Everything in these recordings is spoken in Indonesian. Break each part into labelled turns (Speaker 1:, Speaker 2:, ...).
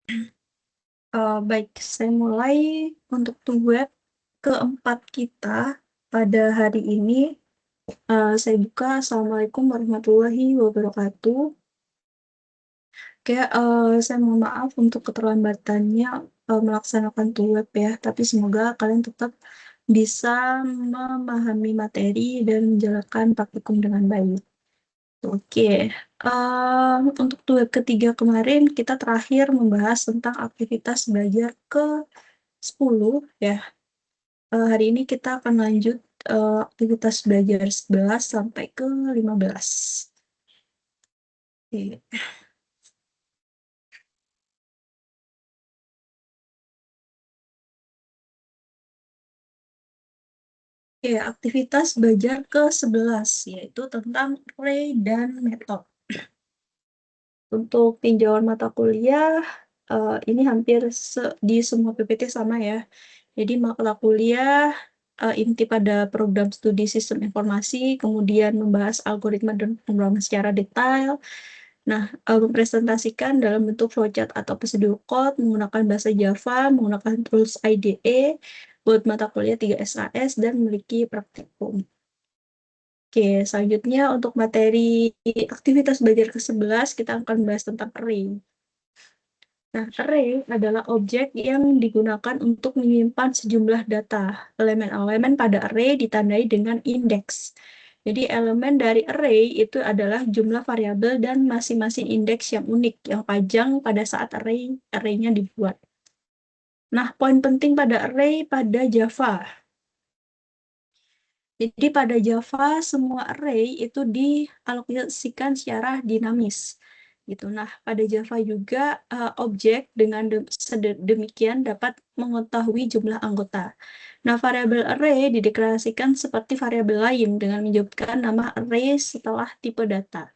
Speaker 1: Baik, saya mulai untuk web keempat kita pada hari ini. Saya buka. Assalamualaikum warahmatullahi wabarakatuh. Oke, saya mohon maaf untuk keterlambatannya melaksanakan web ya, tapi semoga kalian tetap bisa memahami materi dan menjalankan praktikum dengan baik. Oke, untuk web ketiga kemarin kita terakhir membahas tentang aktivitas belajar ke 10 ya. Hari ini kita akan lanjut aktivitas belajar 11 sampai ke 15. Oke. Oke, aktivitas belajar ke 11 yaitu tentang array dan metode. Untuk tinjauan mata kuliah, ini hampir di semua PPT sama ya. Jadi mata kuliah inti pada program studi sistem informasi, kemudian membahas algoritma dan pemrograman secara detail. Nah, mempresentasikan dalam bentuk flowchart atau prosedur code menggunakan bahasa Java, menggunakan tools IDE, buat mata kuliah 3 SKS, dan memiliki praktikum. Oke, selanjutnya untuk materi aktivitas belajar ke-11, kita akan bahas tentang array. Nah, array adalah objek yang digunakan untuk menyimpan sejumlah data. Elemen-elemen pada array ditandai dengan indeks. Jadi elemen dari array itu adalah jumlah variabel dan masing-masing indeks yang unik, yang panjang pada saat array-nya dibuat. Nah, poin penting pada array pada Java. Jadi pada Java semua array itu dialokasikan secara dinamis gitu. Nah, pada Java juga objek dengan demikian dapat mengetahui jumlah anggota. Nah, variabel array dideklarasikan seperti variabel lain dengan menyebutkan nama array setelah tipe data.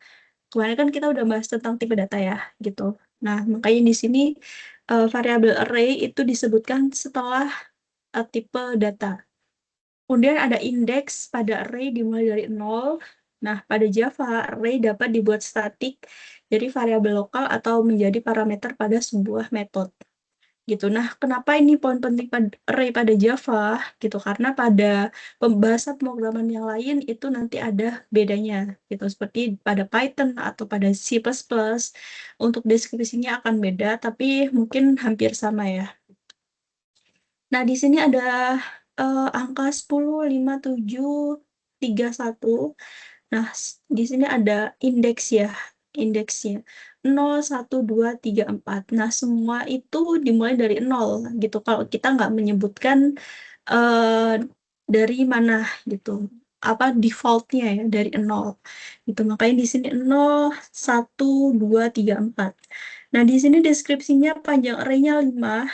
Speaker 1: Kemarin kan kita udah bahas tentang tipe data ya, gitu. Nah, makanya di sini variabel array itu disebutkan setelah tipe data. Kemudian ada indeks pada array dimulai dari 0. Nah, pada Java, array dapat dibuat statik dari variabel lokal atau menjadi parameter pada sebuah metode. Gitu. Nah, kenapa ini poin penting pada array pada Java? Gitu. Karena pada pembahasan pemrograman yang lain itu nanti ada bedanya. Gitu. Seperti pada Python atau pada C++. Untuk deskripsinya akan beda, tapi mungkin hampir sama ya. Nah, di sini ada angka 10, 5, 7, 3, 1. Nah, di sini ada indeks ya, indeksnya 0, 1, 2, 3, 4. Nah, semua itu dimulai dari 0 gitu. Kalau kita nggak menyebutkan eh, dari mana gitu, apa defaultnya ya dari 0 gitu. Makanya di sini 0, 1, 2, 3, 4. Nah, di sini deskripsinya panjang array-nya 5.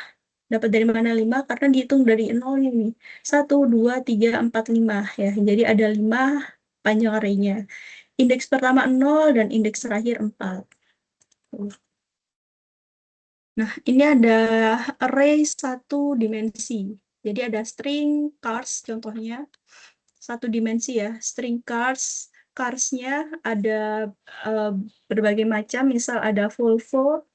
Speaker 1: Dapat dari mana 5? Karena dihitung dari 0 ini. 1, 2, 3, 4, 5 ya. Jadi ada 5 panjang array-nya. Indeks pertama 0 dan indeks terakhir 4. Nah, ini ada array satu dimensi. Jadi ada string, chars contohnya. Satu dimensi ya. String chars. Chars-nya ada eh, berbagai macam. Misal ada Volvo,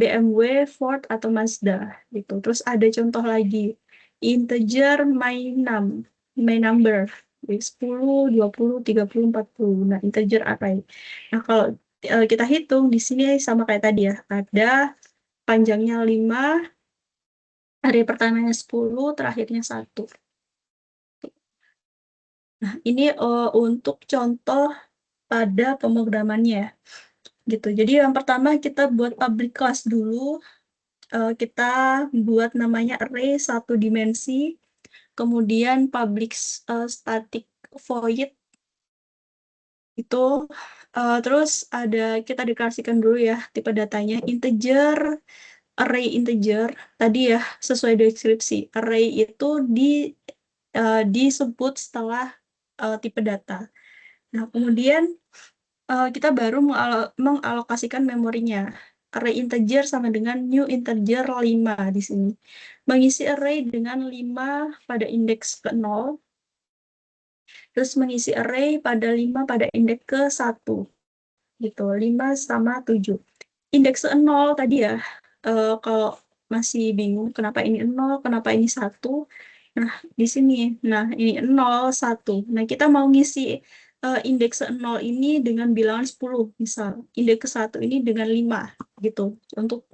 Speaker 1: BMW, Ford, atau Mazda gitu. Terus ada contoh lagi, integer my number, 10, 20, 30, 40. Nah, integer array. Nah, kalau kita hitung di sini sama kayak tadi ya, ada panjangnya 5, array pertamanya 10, terakhirnya 1. Nah, ini untuk contoh pada pemrogramannya gitu. Jadi yang pertama kita buat public class dulu. Kita buat namanya array satu dimensi, kemudian public static void itu, terus ada kita deklarasikan dulu ya tipe datanya integer, array integer tadi ya sesuai deskripsi array itu disebut setelah tipe data. Nah, kemudian kita baru mengalokasikan memorinya. Array integer sama dengan new integer 5 di sini. Mengisi array dengan 5 pada indeks ke 0, terus mengisi array pada 5 pada indeks ke 1. Gitu, 5 sama 7. Indeks ke 0 tadi ya, kalau masih bingung kenapa ini 0, kenapa ini 1. Nah, di sini. Nah, ini 0, 1. Nah, kita mau ngisi indeks 0 ini dengan bilangan 10, misal. Indeks ke 1 ini dengan 5, gitu. Untuk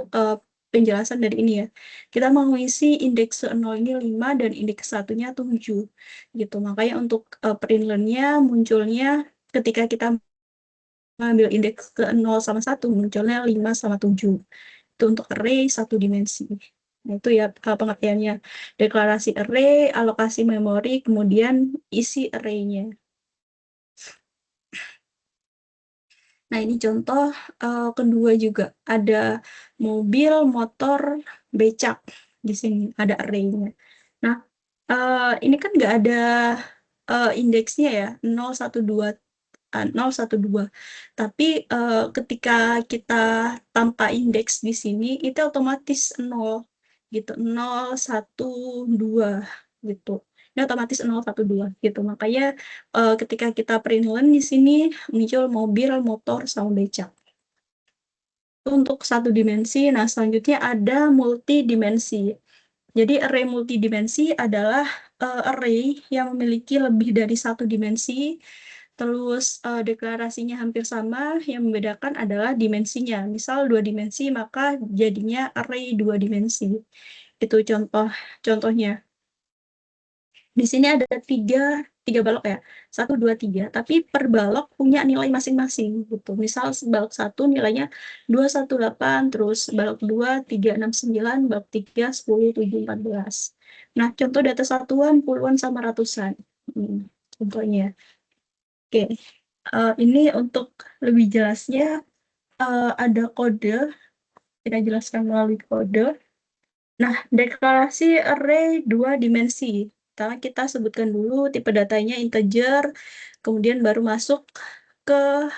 Speaker 1: penjelasan dari ini ya. Kita mau ngisi indeks 0 ini 5 dan indeks 1-nya 7. Gitu. Makanya untuk perinlennya munculnya ketika kita mengambil indeks ke 0 sama 1, munculnya 5 sama 7. Itu untuk array satu dimensi. Nah, itu ya pengertiannya. Deklarasi array, alokasi memori, kemudian isi array-nya. Nah, ini contoh kedua juga. Ada mobil, motor, becak. Di sini ada array-nya. Nah, ini kan nggak ada indeksnya ya, 0, 1, 2, 0, 1, 2. Tapi ketika kita tanpa indeks di sini, itu otomatis 0. Gitu, 0, 1, 2. Gitu. Ini otomatis 0, 1, 2. Gitu. Makanya ketika kita perinlen di sini, muncul mobil, motor, sama becak. Untuk satu dimensi, nah selanjutnya ada multidimensi. Jadi array multidimensi adalah array yang memiliki lebih dari satu dimensi. Terus deklarasinya hampir sama, yang membedakan adalah dimensinya. Misal 2 dimensi, maka jadinya array 2 dimensi. Itu contohnya. Di sini ada tiga balok ya, 1, 2, 3. Tapi per balok punya nilai masing-masing gitu. Misal balok 1 nilainya 218, terus balok 2 369, balok 3 10, 7, 14. Nah, contoh data satuan puluhan sama ratusan. Contohnya. Oke, ini untuk lebih jelasnya ada kode, kita jelaskan melalui kode. Nah, deklarasi array 2 dimensi. Pertama kita sebutkan dulu tipe datanya integer, kemudian baru masuk ke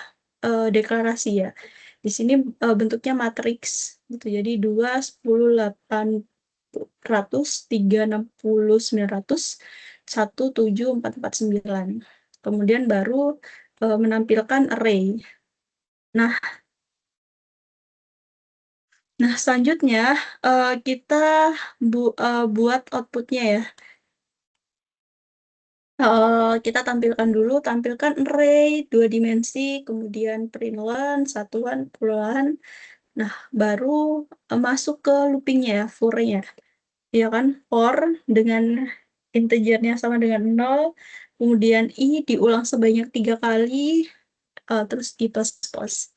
Speaker 1: deklarasi ya. Di sini bentuknya matriks gitu. Jadi 2, 10, 800, 3, 60, 900, 1, 7, 4, 4, 9. Kemudian baru menampilkan array. Nah, selanjutnya kita buat outputnya ya. Kita tampilkan array 2 dimensi, kemudian perinlen, satuan, puluhan. Nah, baru masuk ke loopingnya ya, for-nya. Ya kan, for dengan integernya sama dengan 0, kemudian i diulang sebanyak 3 kali, terus i plus plus.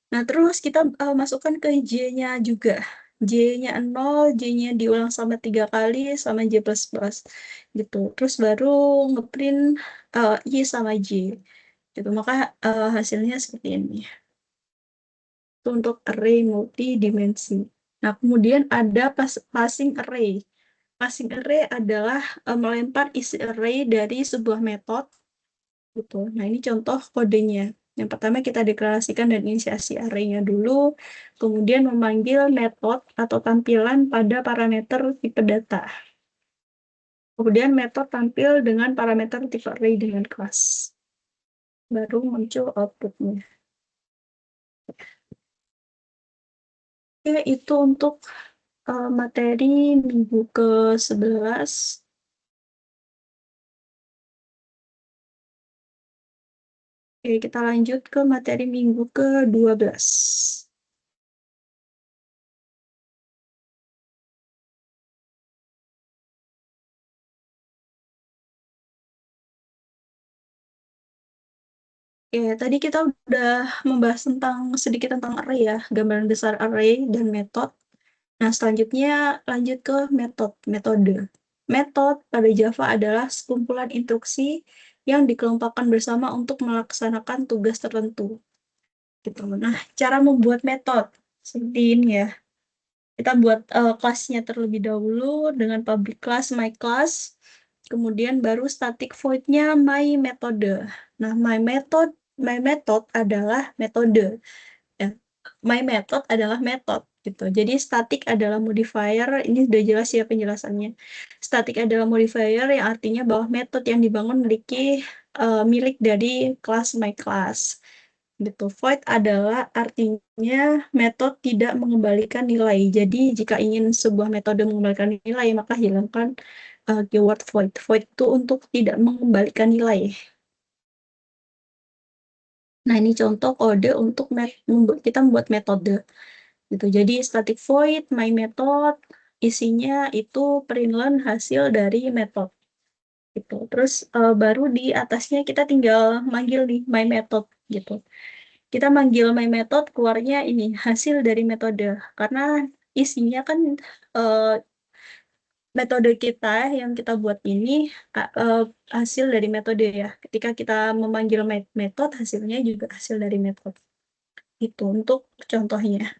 Speaker 1: Nah, terus kita masukkan ke J-nya juga. J-nya 0, J-nya diulang sama 3 kali, sama J++. Gitu. Terus baru ngeprint I sama J. Gitu. Maka hasilnya seperti ini. Itu untuk array multidimensi. Nah, kemudian ada passing array. Passing array adalah melempar isi array dari sebuah metode. Gitu. Nah, ini contoh kodenya. Yang pertama kita deklarasikan dan inisiasi array-nya dulu, kemudian memanggil metode atau tampilan pada parameter tipe data. Kemudian metode tampil dengan parameter tipe array dengan kelas. Baru muncul output-nya. Oke, itu untuk materi minggu ke-11. Oke, kita lanjut ke materi minggu ke-12. Oke, tadi kita udah membahas sedikit tentang array ya, gambaran besar array dan metode. Nah, selanjutnya lanjut ke metode. Metode pada Java adalah sekumpulan instruksi yang dikelompokkan bersama untuk melaksanakan tugas tertentu. Gitu. Nah, cara membuat metode seperti ini ya. Kita buat kelasnya terlebih dahulu dengan public class, my class. Kemudian baru static void-nya my metode. Nah, my method adalah metode. Ya, my method adalah metode gitu. Jadi static adalah modifier, ini sudah jelas ya penjelasannya. Static adalah modifier yang artinya bahwa metode yang dibangun milik dari kelas my class. gitu. Void adalah artinya metode tidak mengembalikan nilai. Jadi jika ingin sebuah metode mengembalikan nilai, maka hilangkan keyword void. Void itu untuk tidak mengembalikan nilai. Nah, ini contoh kode untuk kita membuat metode. Gitu. Jadi static void my method isinya itu perintilan hasil dari method. Gitu. Terus baru di atasnya kita tinggal manggil nih my method gitu. Kita manggil my method keluarnya ini hasil dari metode karena isinya kan uh, metode kita yang kita buat ini uh, hasil dari metode ya. Ketika kita memanggil method hasilnya juga hasil dari metode. Itu untuk contohnya.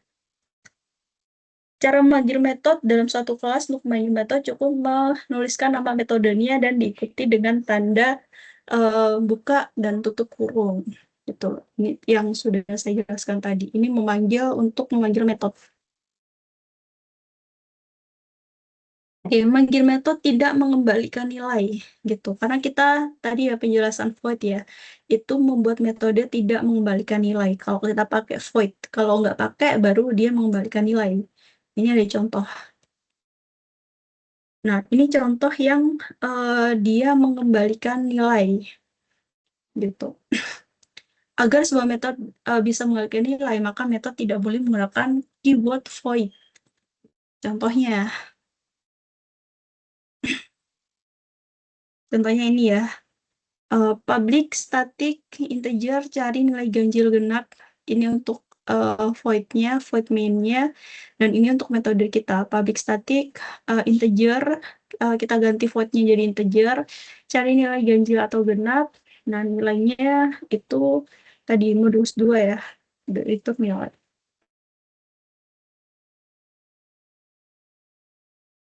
Speaker 1: Cara memanggil metode dalam suatu kelas untuk memanggil metode cukup menuliskan nama metodenya dan diikuti dengan tanda buka dan tutup kurung. Itu ini yang sudah saya jelaskan tadi. Ini untuk memanggil metode. Oke, memanggil metode tidak mengembalikan nilai gitu. Karena kita tadi ya penjelasan void ya, itu membuat metode tidak mengembalikan nilai. Kalau kita pakai void, kalau nggak pakai baru dia mengembalikan nilai. Ini ada contoh. Nah, ini contoh yang dia mengembalikan nilai gitu. Agar sebuah metode bisa mengembalikan nilai, maka metode tidak boleh menggunakan keyword void. Contohnya ini ya, public static integer cari nilai ganjil genap. Ini untuk void-nya, void main-nya, dan ini untuk metode kita. Public static integer, kita ganti void-nya jadi integer, cari nilai ganjil atau genap, nah nilainya itu tadi modulus 2 ya, itu nilai.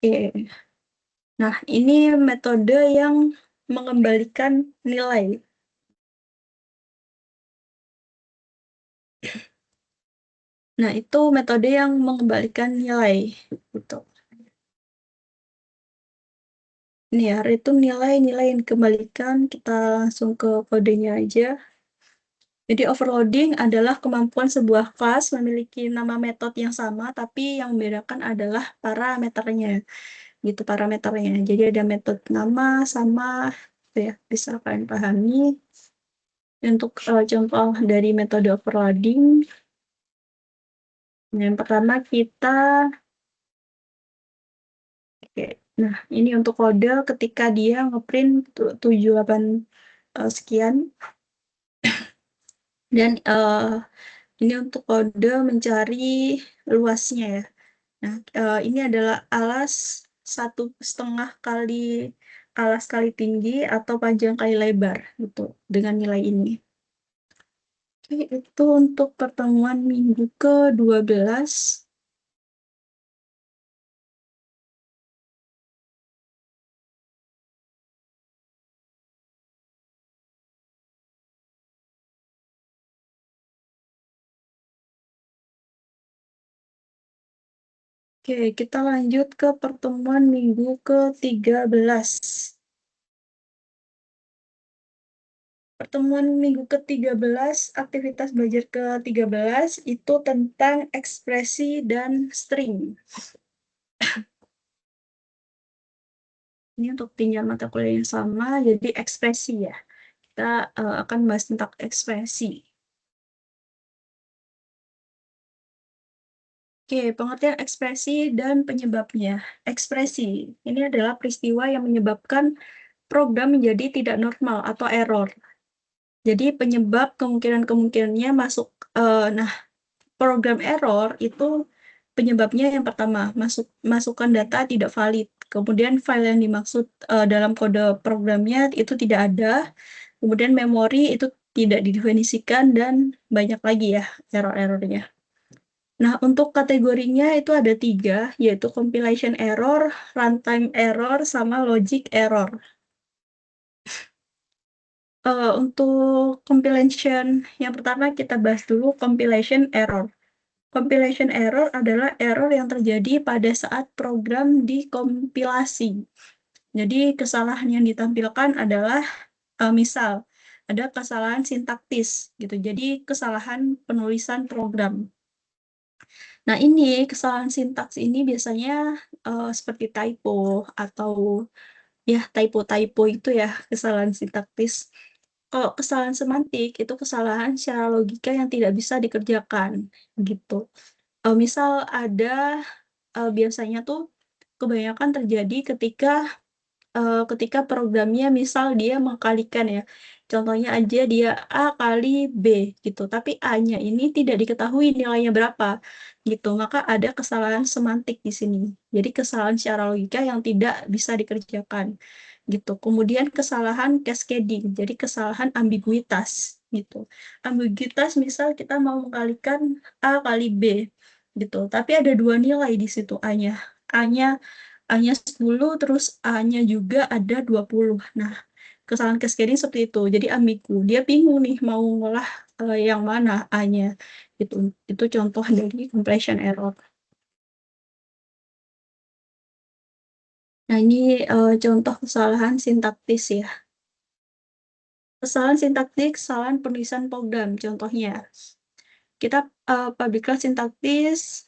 Speaker 1: Oke. Nah, ini metode yang mengembalikan nilai. Nah, itu metode yang mengembalikan nilai. Gitu. Ini ya, itu nilai-nilai yang dikembalikan. Kita langsung ke kodenya aja. Jadi overloading adalah kemampuan sebuah kelas memiliki nama metode yang sama, tapi yang membedakan adalah parameternya. Gitu, parameternya. Jadi ada metode nama sama, ya, bisa kalian pahami. Untuk contoh dari metode overloading, yang pertama kita, oke, nah ini untuk kode ketika dia ngeprint 78 sekian, dan ini untuk kode mencari luasnya ya. Nah ini adalah alas 1,5 kali alas kali tinggi atau panjang kali lebar gitu dengan nilai ini. Oke, itu untuk pertemuan minggu ke-12. Oke, kita lanjut ke pertemuan minggu ke-13. Pertemuan minggu ke-13, aktivitas belajar ke-13 itu tentang ekspresi dan string. Ini untuk tinjauan mata kuliah yang sama, jadi ekspresi ya. Kita akan bahas tentang ekspresi. Oke, pengertian ekspresi dan penyebabnya. Ekspresi, ini adalah peristiwa yang menyebabkan program menjadi tidak normal atau error. Jadi penyebab kemungkinan-kemungkinannya masuk, nah program error itu penyebabnya yang pertama, masukan data tidak valid. Kemudian file yang dimaksud dalam kode programnya itu tidak ada. Kemudian memori itu tidak didefinisikan dan banyak lagi ya error-errornya. Nah, untuk kategorinya itu ada 3, yaitu compilation error, runtime error, sama logic error. Untuk compilation, yang pertama kita bahas dulu compilation error. Compilation error adalah error yang terjadi pada saat program dikompilasi. Jadi kesalahan yang ditampilkan adalah misal ada kesalahan sintaktis gitu. Jadi kesalahan penulisan program. Nah, ini kesalahan sintaks ini biasanya seperti typo atau ya typo-typo itu ya kesalahan sintaktis. Kalau kesalahan semantik itu kesalahan secara logika yang tidak bisa dikerjakan gitu. Misal ada biasanya tuh kebanyakan terjadi ketika programnya misal dia mengkalikan ya. Contohnya aja dia A kali B gitu, tapi A-nya ini tidak diketahui nilainya berapa gitu. Maka ada kesalahan semantik di sini. Jadi kesalahan secara logika yang tidak bisa dikerjakan gitu. Kemudian kesalahan cascading, jadi kesalahan ambiguitas gitu. Ambiguitas misal kita mau mengkalikan A kali B gitu, tapi ada dua nilai di situ A-nya. A-nya A-nya 10, terus A-nya juga ada 20. Nah, kesalahan cascading seperti itu. Jadi ambigu. Dia bingung nih mau ngolah yang mana A-nya. Gitu. Itu contoh dari completion error. Nah, ini contoh kesalahan sintaktis ya. Kesalahan sintaktik, kesalahan penulisan program. Contohnya, kita public class sintaktis,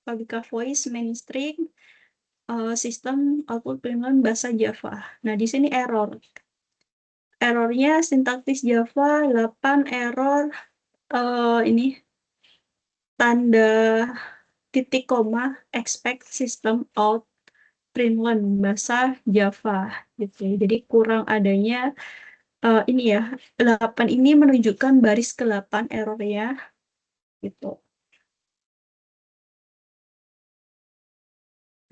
Speaker 1: public class voice, main string, sistem output dengan bahasa Java. Nah, di sini error. Errornya sintaktis Java 8 error ini tanda titik koma expect system out println bahasa Java gitu. Jadi kurang adanya ini ya 8 ini menunjukkan baris ke-8 errornya gitu.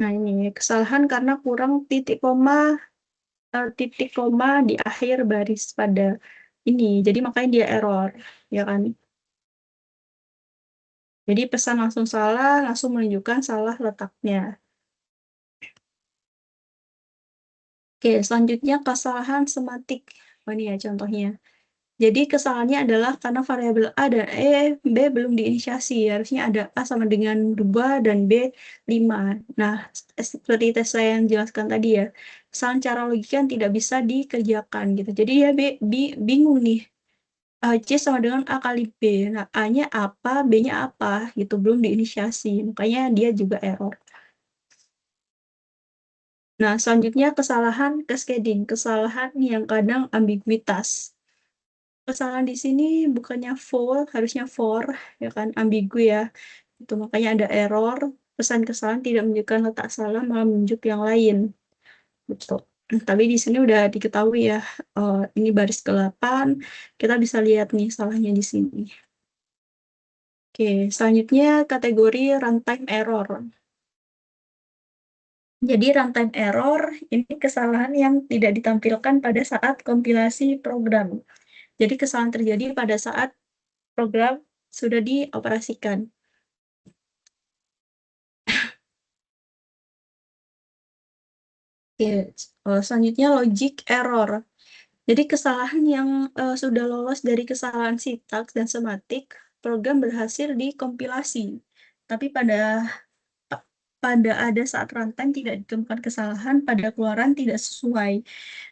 Speaker 1: Nah, ini kesalahan karena kurang titik koma di akhir baris pada ini. Jadi makanya dia error, ya kan? Jadi pesan langsung salah, langsung menunjukkan salah letaknya. Oke, selanjutnya kesalahan semantik. Oh, ini ya contohnya. Jadi kesalahannya adalah karena variabel A dan B belum diinisiasi. Harusnya ada A sama dengan 2 dan B 5. Nah, seperti tes saya yang jelaskan tadi ya. Kesalahan cara logika yang tidak bisa dikerjakan gitu. Jadi ya bingung nih. C sama dengan A kali B. Nah, A-nya apa, B-nya apa gitu. Belum diinisiasi. Makanya dia juga error. Nah, selanjutnya kesalahan cascading, kesalahan yang kadang ambiguitas. Kesalahan di sini bukannya for, harusnya for, ya kan, ambigu ya. Itu makanya ada error, pesan kesalahan tidak menunjukkan letak salah, malah menunjuk yang lain. Betul. Tapi di sini udah diketahui ya, ini baris ke-8, kita bisa lihat nih salahnya di sini. Oke, selanjutnya kategori runtime error. Jadi runtime error ini kesalahan yang tidak ditampilkan pada saat kompilasi program. Jadi kesalahan terjadi pada saat program sudah dioperasikan. Oke, selanjutnya logic error. Jadi kesalahan yang sudah lolos dari kesalahan sintaks dan semantik, program berhasil dikompilasi. Tapi pada ada saat runtime tidak ditemukan kesalahan, pada keluaran tidak sesuai.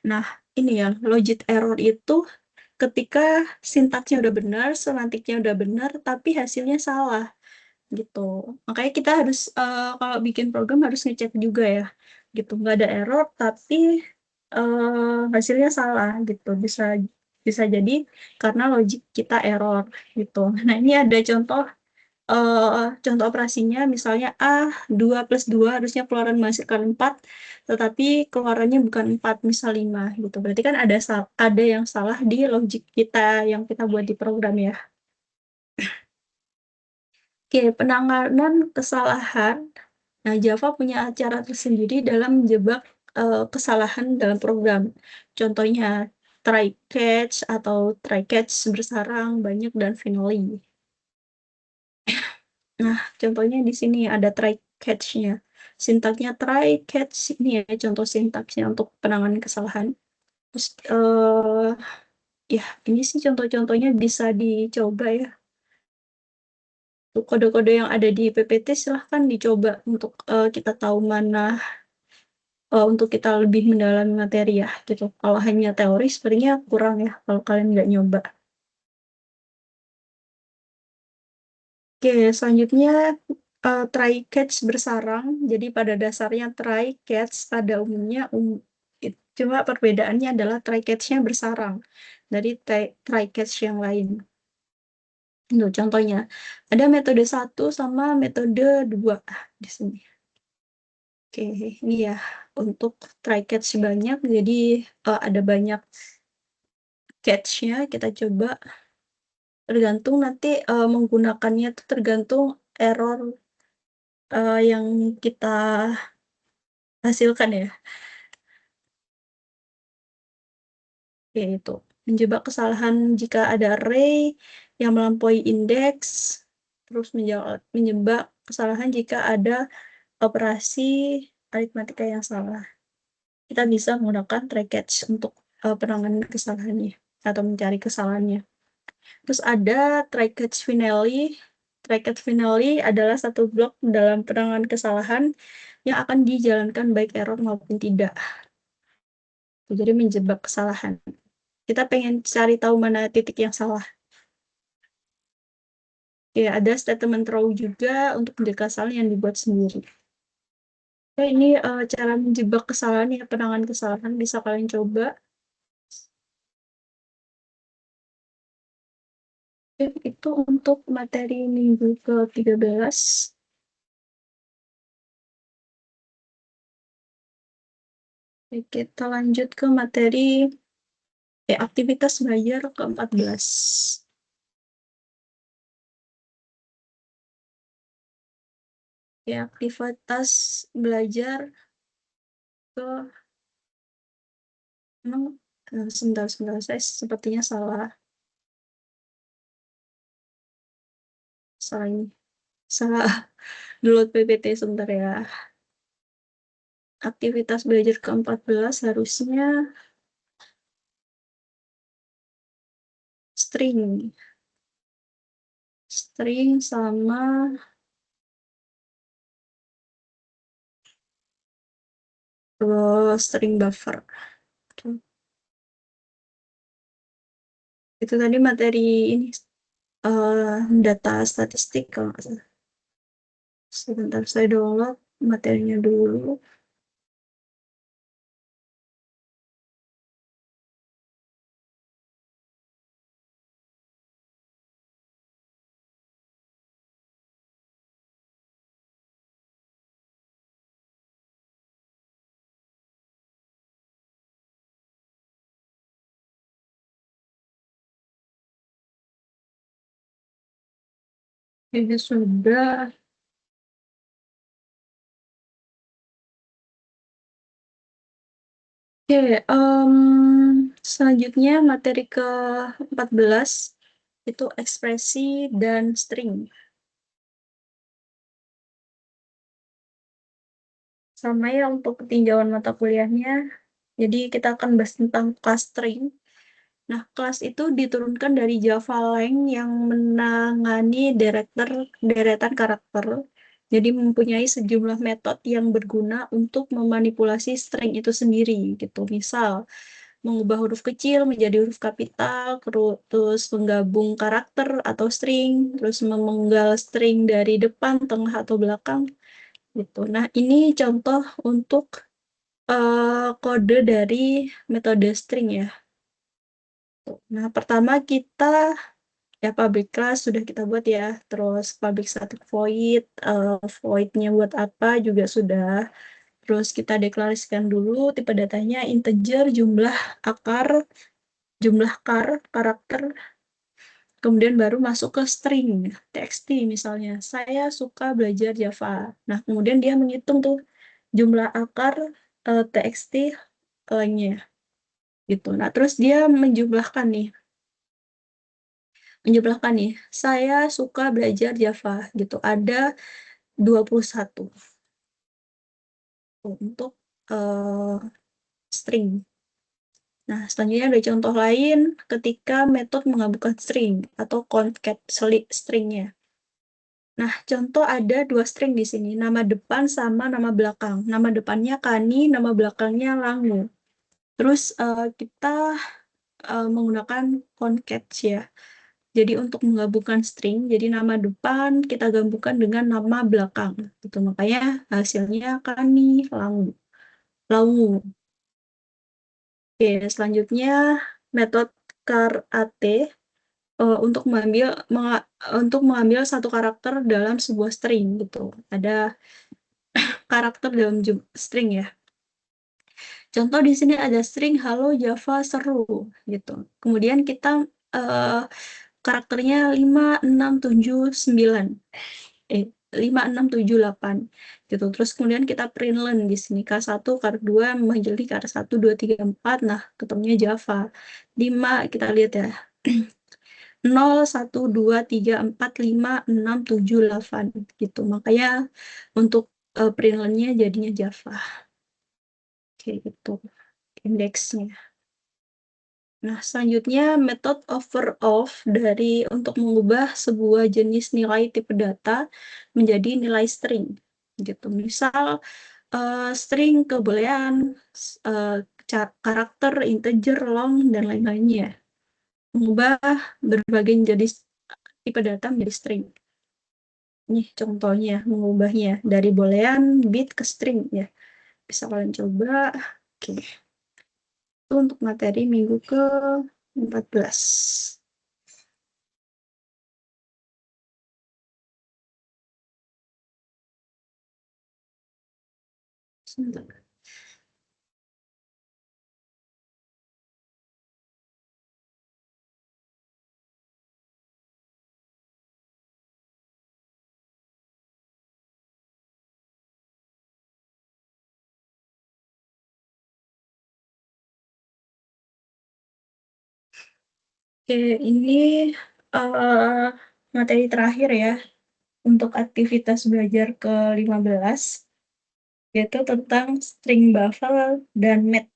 Speaker 1: Nah, ini ya, logic error itu ketika sintaksnya udah benar, semantiknya udah benar, tapi hasilnya salah gitu. Makanya kita harus kalau bikin program harus ngecek juga ya, gitu. Nggak ada error, tapi hasilnya salah gitu. Bisa jadi karena logik kita error gitu. Nah, ini ada contoh operasinya, misalnya A 2 plus 2 harusnya keluaran menghasilkan 4, tetapi keluarannya bukan 4, misal 5 gitu. Berarti kan ada yang salah di logik kita yang kita buat di program ya. Oke, penanganan kesalahan. Nah, Java punya cara tersendiri dalam menjebak kesalahan dalam program. Contohnya try catch atau try catch bersarang, banyak, dan finally. Nah, contohnya di sini ada try catch-nya. Sintaknya try catch ini ya contoh sintaksnya untuk penanganan kesalahan. Terus ya ini sih contoh-contohnya bisa dicoba ya. Kode-kode yang ada di PPT silahkan dicoba untuk kita tahu mana untuk kita lebih mendalami materi ya gitu. Kalau hanya teori sepertinya kurang ya kalau kalian nggak nyoba. Oke, selanjutnya try catch bersarang. Jadi pada dasarnya try catch pada umumnya cuma perbedaannya adalah try catch-nya bersarang dari try catch yang lain. Untuk contohnya, ada metode 1 sama metode 2 di sini. Oke, ini ya untuk try catch banyak, jadi ada banyak catch-nya. Kita coba tergantung nanti menggunakannya itu tergantung error yang kita hasilkan ya. Yaitu menjebak kesalahan jika ada array yang melampaui indeks, terus menjebak kesalahan jika ada operasi aritmatika yang salah. Kita bisa menggunakan try catch untuk penanganan kesalahannya atau mencari kesalahannya. Terus ada try catch finale. Try catch finale adalah satu blok dalam penanganan kesalahan yang akan dijalankan baik error maupun tidak. Jadi menjebak kesalahan. Kita pengen cari tahu mana titik yang salah. Ya, ada statement throw juga untuk menjaga kesalahan yang dibuat sendiri. Ya, ini cara menjebak kesalahan ya, penanganan kesalahan bisa kalian coba. Ya, itu untuk materi minggu ke-13. Oke, kita lanjut ke materi aktivitas belajar ke-14. Ya, aktivitas belajar ke emang sebentar, saya sepertinya salah salah ini salah download PPT sebentar ya. Aktivitas belajar ke-14 harusnya string sama string buffer. Itu tadi materi ini data statistik kalau nggak salah. Sebentar saya download materinya dulu. Ini sudah. Oke, selanjutnya materi ke-14 itu ekspresi dan string. Sama ya untuk tinjauan mata kuliahnya. Jadi kita akan bahas tentang kelas string. Nah, kelas itu diturunkan dari Java Lang yang menangani deretan karakter. Jadi mempunyai sejumlah metode yang berguna untuk memanipulasi string itu sendiri gitu. Misal, mengubah huruf kecil menjadi huruf kapital, terus menggabung karakter atau string, terus memenggal string dari depan, tengah, atau belakang gitu. Nah, ini contoh untuk kode dari metode string ya. Nah, pertama kita ya public class sudah kita buat ya. Terus public static void, void-nya buat apa juga sudah. Terus kita deklarasikan dulu tipe datanya integer, jumlah akar, jumlah karakter, kemudian baru masuk ke string, txt misalnya. Saya suka belajar Java. Nah, kemudian dia menghitung tuh jumlah akar txt nya gitu. Nah, terus dia menjumlahkan nih, saya suka belajar Java gitu. Ada 21 untuk string. Nah, selanjutnya ada contoh lain ketika metode menggabungkan string atau concat stringnya. Nah, contoh ada dua string di sini, nama depan sama nama belakang. Nama depannya Kani, nama belakangnya Langu. Terus kita menggunakan concatenate ya. Jadi untuk menggabungkan string, jadi nama depan kita gabungkan dengan nama belakang. Gitu. Makanya hasilnya Kani, Langu. Langu. Oke, selanjutnya metode CAR-AT untuk mengambil satu karakter dalam sebuah string gitu. Ada karakter dalam string ya. Contoh di sini ada string halo Java seru gitu. Kemudian kita karakternya 5, 6, 7, 9. 5, 6, 7, 8 gitu. Terus kemudian kita println di sini K1, K2 menjadi K1, 2, 3, 4. Nah, ketemunya Java. 5 kita lihat ya. 0, 1, 2, 3, 4, 5, 6, 7, 8 gitu. Makanya untuk println-nya jadinya Java. Oke, itu indeksnya. Nah, selanjutnya metode overof untuk mengubah sebuah jenis nilai tipe data menjadi nilai string gitu. Misal string keboolean, uh, karakter, integer, long, dan lain-lainnya. Mengubah berbagai jenis tipe data menjadi string. Ini contohnya mengubahnya dari boolean bit ke string ya. Bisa kalian coba. Oke. Itu untuk materi minggu ke-14. Sebentar. Oke, ini materi terakhir ya untuk aktivitas belajar ke-15, yaitu tentang string buffer dan math.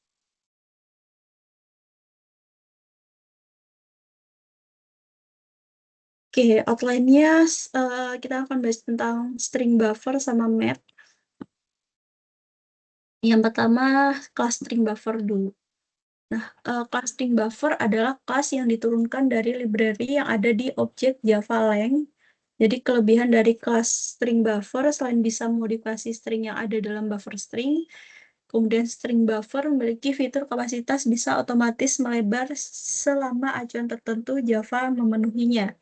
Speaker 1: Oke, outline-nya kita akan bahas tentang string buffer sama math. Yang pertama, kelas string buffer dulu. Nah, kelas string buffer adalah kelas yang diturunkan dari library yang ada di objek Java Lang. Jadi kelebihan dari kelas string buffer selain bisa modifikasi string yang ada dalam buffer string, kemudian string buffer memiliki fitur kapasitas bisa otomatis melebar selama acuan tertentu Java memenuhinya.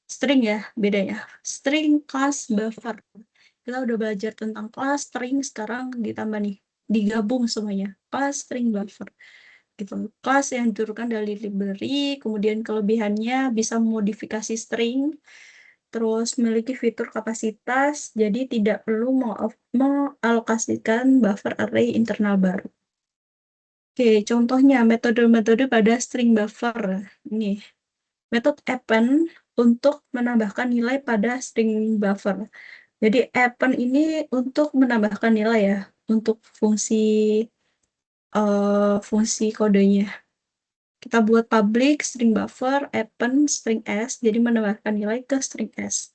Speaker 1: String ya, bedanya. String, kelas, buffer. Kita udah belajar tentang kelas, string, sekarang ditambah nih, digabung semuanya. Kelas, string, buffer. Gitu. Kelas yang diturunkan dari library, kemudian kelebihannya bisa memodifikasi string, terus memiliki fitur kapasitas, jadi tidak perlu mengalokasikan buffer array internal baru. Oke, contohnya metode-metode pada string buffer. Ini, metode append untuk menambahkan nilai pada string buffer. Jadi append ini untuk menambahkan nilai ya, untuk fungsi kodenya. Kita buat public string buffer, append string s, jadi menambahkan nilai ke string s.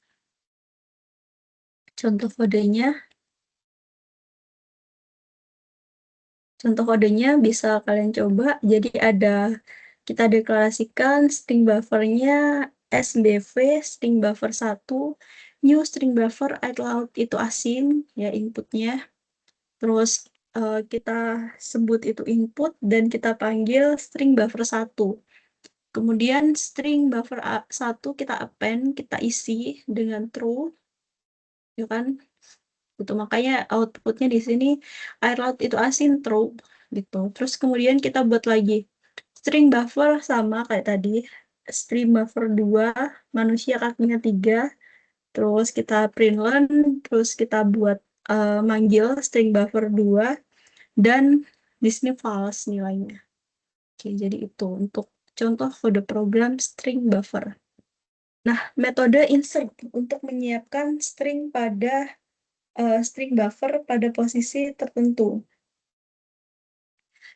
Speaker 1: Contoh kodenya. Contoh kodenya bisa kalian coba. Jadi kita deklarasikan string buffernya SBV, string buffer 1, new string buffer out itu asing, ya inputnya. Terus kita sebut itu input dan kita panggil string buffer 1. Kemudian string buffer 1 kita append, kita isi dengan true, ya kan? Gitu. Makanya outputnya di sini air laut itu asin true gitu. Terus kemudian kita buat lagi string buffer sama kayak tadi, string buffer 2, manusia kakinya 3, terus kita println, terus kita buat manggil string buffer 2 dan di sini false nilainya. Oke, jadi itu untuk contoh kode program string buffer. Nah, metode insert untuk menyiapkan string buffer pada posisi tertentu.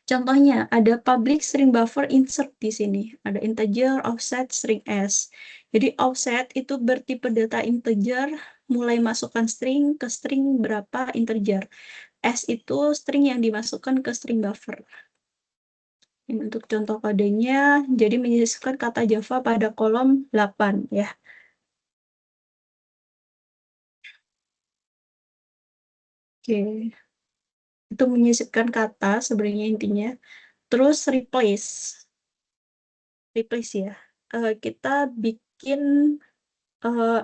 Speaker 1: Contohnya, ada public string buffer insert di sini. Ada integer, offset, string s. Jadi offset itu bertipe data integer, mulai masukkan string ke string berapa integer. S itu string yang dimasukkan ke string buffer. Ini untuk contoh kodenya, jadi menyisipkan kata Java pada kolom 8 ya. Oke, itu menyisipkan kata sebenarnya intinya. Terus replace ya. Kita bikin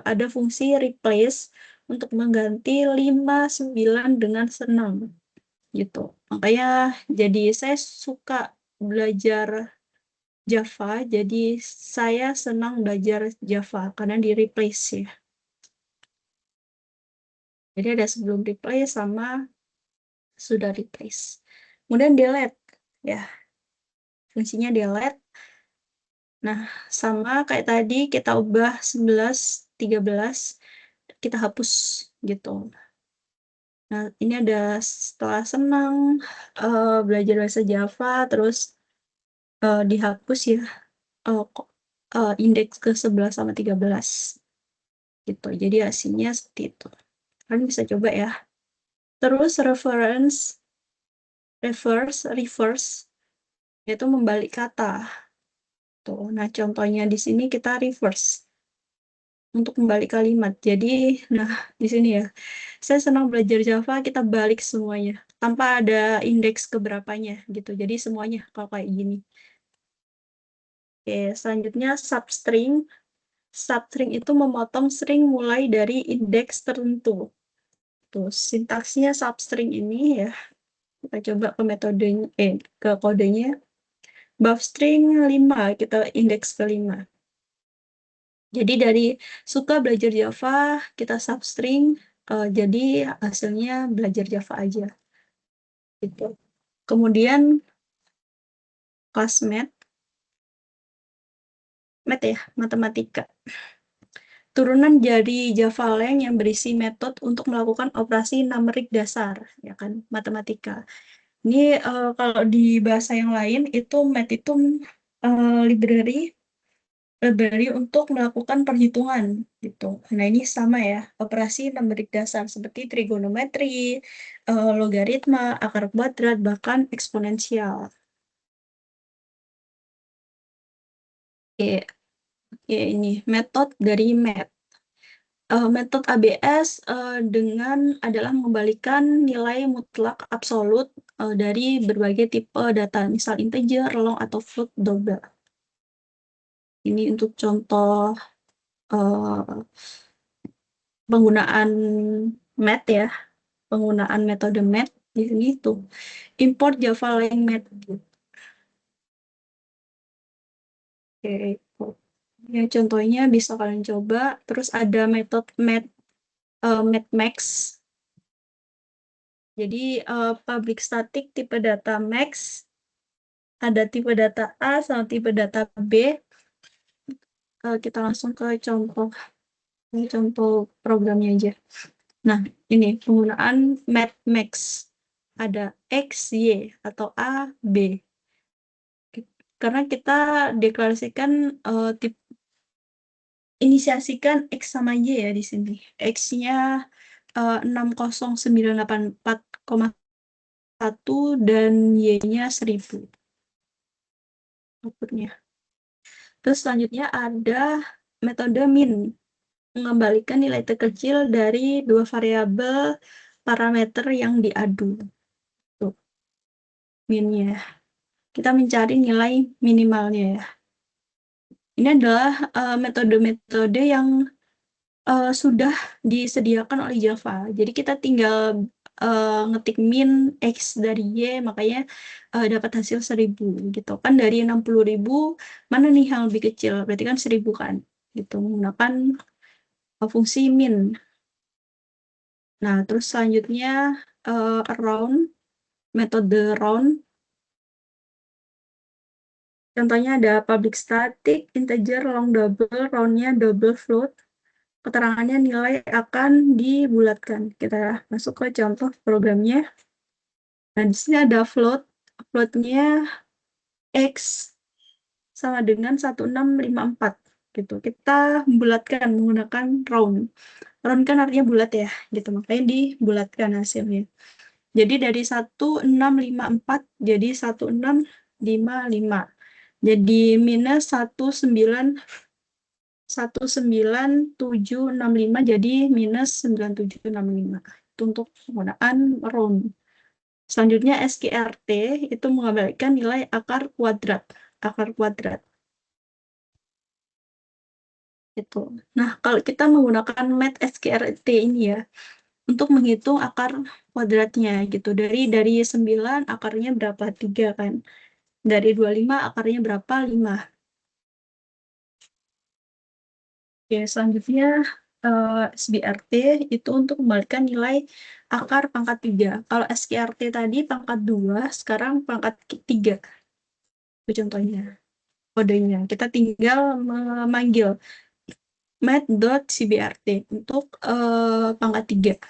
Speaker 1: ada fungsi replace untuk mengganti 5, 9 dengan 6 gitu. Makanya jadi saya suka belajar Java, jadi saya senang belajar Java karena di replace ya. Jadi ada sebelum replace sama sudah replace. Kemudian delete ya, fungsinya delete. Nah, sama kayak tadi kita ubah 11, 13, kita hapus gitu. Nah, ini ada setelah senang belajar bahasa Java, terus dihapus ya indeks ke 11 sama 13 gitu. Jadi hasilnya seperti itu. Kalian bisa coba ya. Terus reverse, yaitu membalik kata. Tuh. Nah, contohnya di sini kita reverse untuk membalik kalimat. Jadi, nah di sini ya, saya senang belajar Java, kita balik semuanya tanpa ada indeks keberapanya gitu. Jadi semuanya kalau kayak gini. Oke, selanjutnya substring. Substring itu memotong string mulai dari indeks tertentu. Tuh, sintaksnya substring ini ya. Kita coba ke metodenya, ke kodenya. Buff string 5, kita indeks ke 5. Jadi dari suka belajar Java, kita substring, jadi hasilnya belajar Java aja. Gitu. Kemudian kelas math ya, matematika. Turunan dari Java-Lang yang berisi metode untuk melakukan operasi numerik dasar, ya kan, matematika. Ini kalau di bahasa yang lain itu math itu library untuk melakukan perhitungan gitu. Nah, ini sama ya, operasi numerik dasar seperti trigonometri, logaritma, akar kuadrat, bahkan eksponensial. Oke, oke, ini metode dari math. Metode ABS adalah mengembalikan nilai mutlak absolut dari berbagai tipe data, misal integer, long, atau float double. Ini untuk contoh penggunaan math ya, penggunaan metode math di sini tuh import Java Lang math. Oke, ya contohnya bisa kalian coba. Terus ada metode math max. Jadi public static tipe data max, ada tipe data A sama tipe data B. Kita langsung ke contoh programnya aja. Nah, ini penggunaan math-max. Ada X, Y, atau A, B. Karena kita deklarasikan inisiasikan X sama Y ya di sini. X-nya 60984,1 dan Y-nya 1000. Outputnya. Terus selanjutnya ada metode min. Mengembalikan nilai terkecil dari dua variabel parameter yang diadu. Tuh, min-nya. Kita mencari nilai minimalnya ya. Ini adalah metode-metode yang sudah disediakan oleh Java. Jadi kita tinggal ngetik min X dari Y, makanya dapat hasil 1000 gitu. Kan dari 60.000, mana nih yang lebih kecil? Berarti kan 1000 kan? Gitu, menggunakan fungsi min. Nah, terus selanjutnya round, metode round. Contohnya ada public static, integer, long double, roundnya double float. Keterangannya nilai akan dibulatkan. Kita masuk ke contoh programnya. Nah, di sini ada float. Floatnya X sama dengan 1654. Gitu. Kita membulatkan menggunakan round. Round kan artinya bulat ya, gitu. Makanya dibulatkan hasilnya. Jadi dari 1654 jadi 1655. Jadi minus 19765 jadi minus 9765. Itu untuk penggunaan round. Selanjutnya SQRT itu mengabaikan nilai akar kuadrat. Akar kuadrat. Itu. Nah, kalau kita menggunakan mat SQRT ini ya, untuk menghitung akar kuadratnya gitu. Dari 9 akarnya berapa? 3 kan. Dari 25 akarnya berapa? 5. Oke, selanjutnya SBRT itu untuk kembalikan nilai akar pangkat 3. Kalau SQRT tadi pangkat 2, sekarang pangkat 3. Itu contohnya. Kodenya. Kita tinggal memanggil mat.cbrt untuk pangkat 3.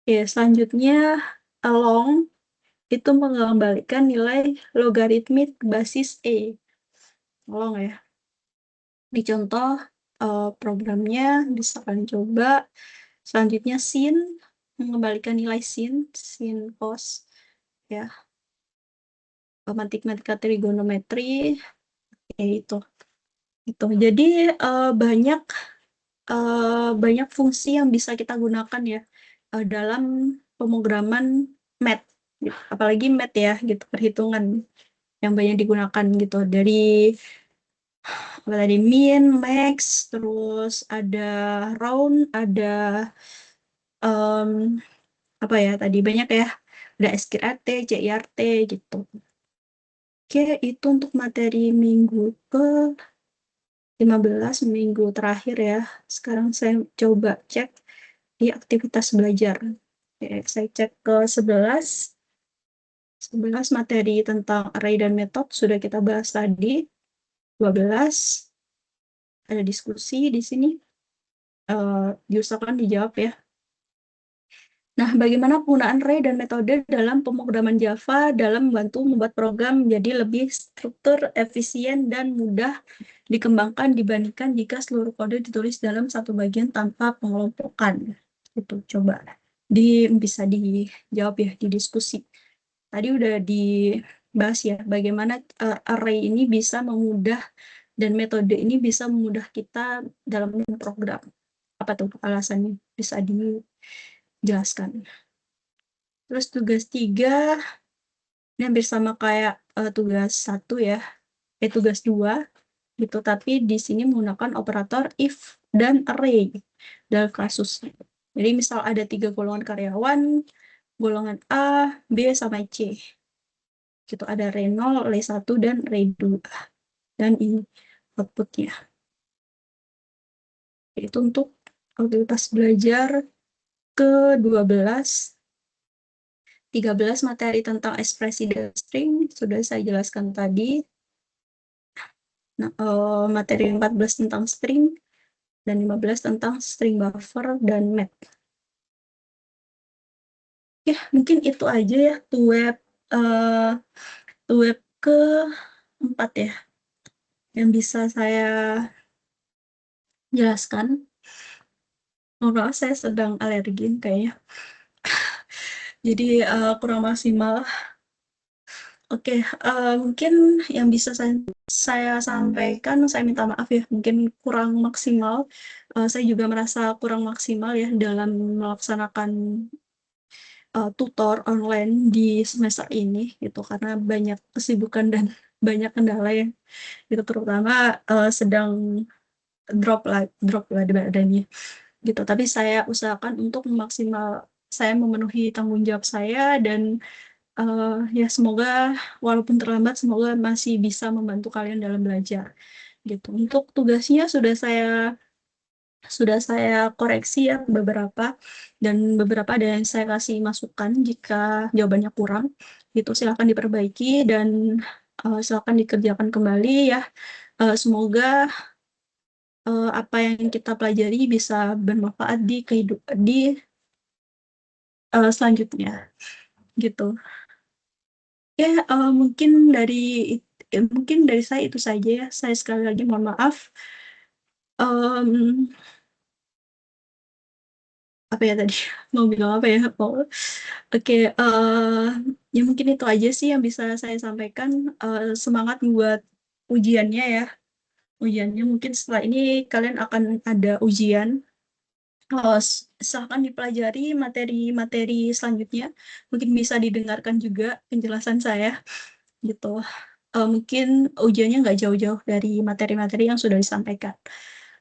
Speaker 1: Oke, selanjutnya long itu mengembalikan nilai logaritmik basis E. Long ya. Di contoh programnya bisa kalian coba. Selanjutnya sin mengembalikan nilai sin cos ya. Matematika trigonometri ya itu. Jadi banyak banyak fungsi yang bisa kita gunakan ya dalam pemrograman math gitu. Apalagi math ya gitu, perhitungan yang banyak digunakan gitu dari apa tadi, min, max, terus ada round, ada em, apa ya tadi, banyak ya, ada SQRT, CIRT gitu. Oke, itu untuk materi minggu ke 15, minggu terakhir ya. Sekarang saya coba cek di aktivitas belajar. Oke, saya cek ke 11. 11 materi tentang array dan metode sudah kita bahas tadi. 12 ada diskusi di sini. Diusahakan dijawab ya. Nah, bagaimana penggunaan array dan metode dalam pemrograman Java dalam membantu membuat program menjadi lebih struktur, efisien, dan mudah dikembangkan dibandingkan jika seluruh kode ditulis dalam satu bagian tanpa pengelompokan. Itu coba bisa dijawab ya di diskusi. Tadi udah dibahas ya bagaimana array ini bisa memudah dan metode ini bisa memudah kita dalam program. Apa tuh alasannya? Bisa dijelaskan. Terus tugas 3 ini hampir sama kayak tugas 1 ya. Tugas 2 gitu, tapi di sini menggunakan operator if dan array dalam kasus. Jadi misal ada 3 golongan karyawan, golongan A, B, sama C. Gitu ada array 0, array 1, dan array 2. Dan ini outputnya. Itu untuk aktivitas belajar ke-12. 13 materi tentang ekspresi dan string sudah saya jelaskan tadi. Nah, materi 14 tentang string dan 15 tentang string buffer dan math. Ya, mungkin itu aja ya web ke-4 ya yang bisa saya jelaskan. Mohon maaf, saya sedang alergi kayaknya. Jadi kurang maksimal. Oke, mungkin yang bisa saya sampaikan, saya minta maaf ya, mungkin kurang maksimal. Saya juga merasa kurang maksimal ya dalam melaksanakan tutor online di semester ini gitu karena banyak kesibukan dan banyak kendala ya. Itu terutama sedang drop lah di badannya gitu. Tapi saya usahakan untuk saya memenuhi tanggung jawab saya dan ya semoga walaupun terlambat semoga masih bisa membantu kalian dalam belajar gitu. Untuk tugasnya sudah saya koreksi ya beberapa dan beberapa ada yang saya kasih masukan jika jawabannya kurang itu silakan diperbaiki dan silakan dikerjakan kembali ya. Semoga apa yang kita pelajari bisa bermanfaat di kehidupan selanjutnya gitu. Ya, mungkin dari saya itu saja ya. Saya sekali lagi mohon maaf. Mmm, apa ya tadi? Mau bilang apa ya? Oh, oke, ya mungkin itu aja sih yang bisa saya sampaikan, semangat buat ujiannya ya. Ujiannya mungkin setelah ini kalian akan ada ujian, silahkan dipelajari materi-materi selanjutnya, mungkin bisa didengarkan juga penjelasan saya, gitu. Mungkin ujiannya nggak jauh-jauh dari materi-materi yang sudah disampaikan.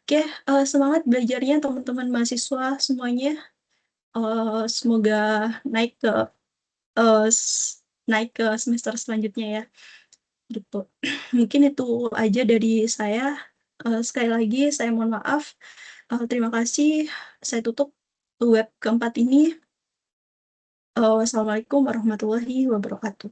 Speaker 1: Oke, semangat belajarnya teman-teman mahasiswa semuanya. Semoga naik ke eh, s- naik ke semester selanjutnya ya, gitu. Mungkin itu aja dari saya. Sekali lagi saya mohon maaf. Terima kasih. Saya tutup web keempat ini. Wassalamualaikum warahmatullahi wabarakatuh.